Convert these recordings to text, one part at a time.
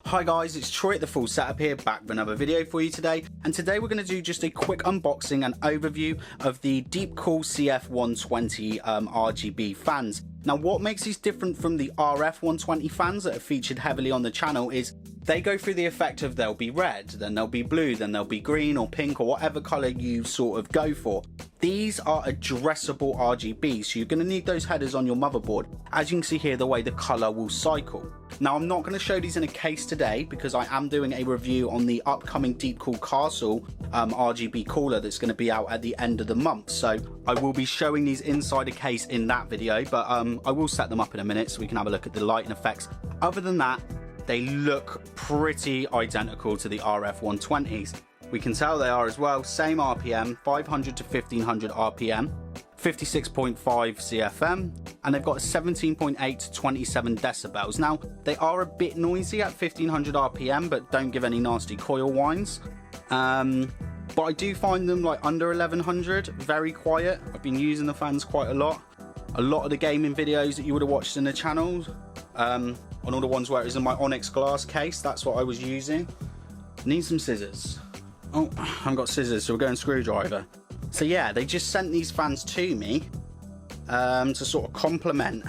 Hi guys, it's Troy at the Full Setup here, back with another video for you today. And today we're going to do just a quick unboxing and overview of the Deepcool CF120 RGB fans. Now what makes these different from the RF120 fans that are featured heavily on the channel is they go through the effect of they'll be red, then they'll be blue, then they'll be green or pink or whatever colour you sort of go for. These are addressable RGB, so you're going to need those headers on your motherboard. As you can see here, the way the colour will cycle. Now I'm not going to show these in a case today because I am doing a review on the upcoming Deepcool Castle RGB cooler that's going to be out at the end of the month. So I will be showing these inside a case in that video, but I will set them up in a minute so we can have a look at the lighting effects. Other than that, they look pretty identical to the RF120s. We can tell they are as well, same RPM, 500 to 1500 RPM, 56.5 CFM, and they've got a 17.8 to 27 decibels. Now, they are a bit noisy at 1500 RPM, but don't give any nasty coil whines. But I do find them like under 1100, very quiet. I've been using the fans quite a lot. A lot of the gaming videos that you would have watched in the channel, on all the ones where it was in my Onyx glass case, that's what I was using. Need some scissors. Oh, I haven't got scissors, so we're going screwdriver. So yeah, they just sent these fans to me to sort of complement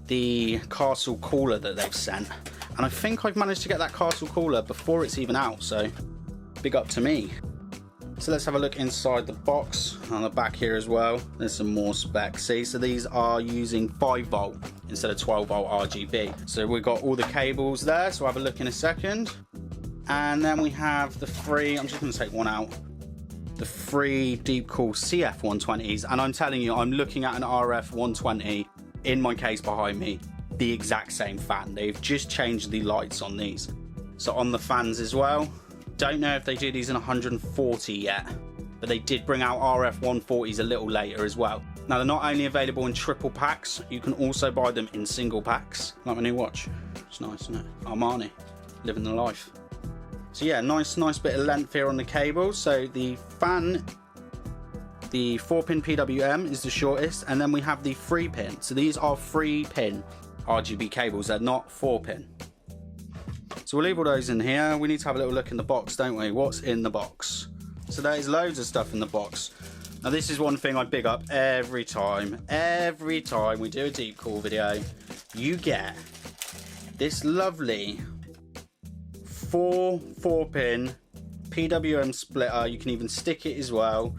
the Castle cooler that they've sent. And I think I've managed to get that Castle cooler before it's even out, so big up to me. So let's have a look inside the box. On the back here as well, there's some more specs. See, so these are using 5 volt instead of 12 volt RGB. So we've got all the cables there, so we'll have a look in a second. And then we have the free, I'm just going to take one out, the free Deepcool CF120s. And I'm telling you, I'm looking at an RF120 in my case behind me, the exact same fan. They've just changed the lights on these. So on the fans as well, don't know if they do these in 140 yet, but they did bring out RF140s a little later as well. Now they're not only available in triple packs, you can also buy them in single packs. Like my new watch, it's nice, isn't it? Armani, living the life. So yeah, nice bit of length here on the cable. So the fan, the 4-pin PWM is the shortest, and then we have the 3-pin. So these are 3-pin RGB cables, they're not 4-pin. So we'll leave all those in here. We need to have a little look in the box, don't we? What's in the box? So there's loads of stuff in the box. Now this is one thing I big up every time. Every time we do a Deepcool video, you get this lovely 4-pin PWM splitter. You can even stick it as well.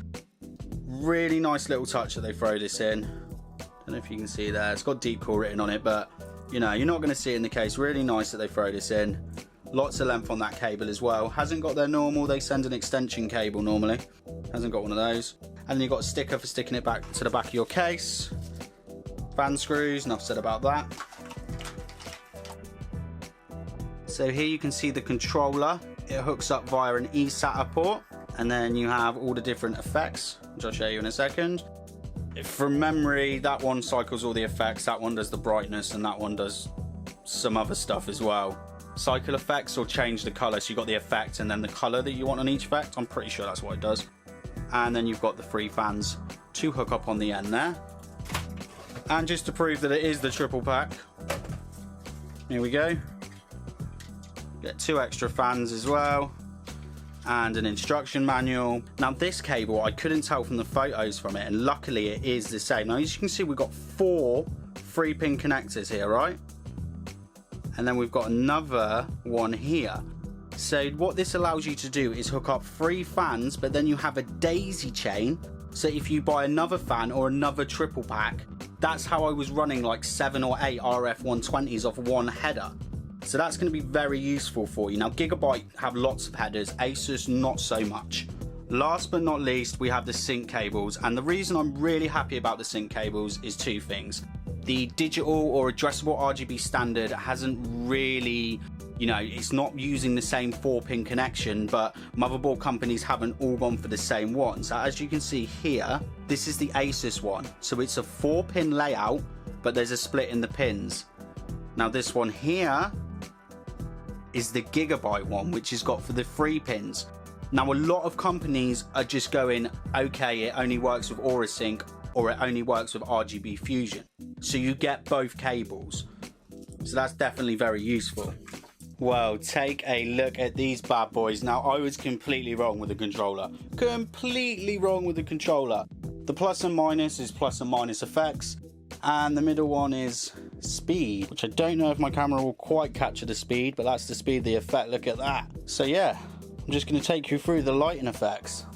Really nice little touch that they throw this in. Don't know if you can see there. It's got Deepcool written on it, but you know, you're not going to see it in the case. Really nice that they throw this in. Lots of length on that cable as well. Hasn't got their normal, they send an extension cable normally. Hasn't got one of those. And then you've got a sticker for sticking it back to the back of your case. Fan screws, enough said about that. So here you can see the controller. It hooks up via an eSATA port. And then you have all the different effects, which I'll show you in a second. From memory, that one cycles all the effects, that one does the brightness, and that one does some other stuff as well. Cycle effects or change the color, so you've got the effect and then the color that you want on each effect. I'm pretty sure that's what it does. And then you've got the 3 fans to hook up on the end there. And just to prove that it is the triple pack, here we go. Get 2 extra fans as well, and an instruction manual. Now this cable, I couldn't tell from the photos from it, and luckily it is the same. Now as you can see, we've got 4 3-pin connectors here, right? And then we've got another one here. So what this allows you to do is hook up 3 fans, but then you have a daisy chain. So if you buy another fan or another triple pack, that's how I was running like 7 or 8 RF120s off one header. So that's going to be very useful for you. Now Gigabyte have lots of headers, Asus not so much. Last but not least, we have the sync cables, and the reason I'm really happy about the sync cables is 2 things. The digital or addressable RGB standard hasn't really, you know, it's not using the same 4-pin connection, but motherboard companies haven't all gone for the same one. So as you can see here, this is the Asus one. So it's a 4-pin layout, but there's a split in the pins. Now this one here is the Gigabyte one, which is got for the 3 pins. Now a lot of companies are just going, okay, it only works with AuraSync or it only works with RGB Fusion. So you get both cables. So that's definitely very useful. Well, take a look at these bad boys. Now, I was completely wrong with the controller. Completely wrong with the controller. The plus and minus is plus and minus effects, and the middle one is speed, which I don't know if my camera will quite capture the speed, but that's the speed of the effect. Look at that. So yeah, I'm just going to take you through the lighting effects.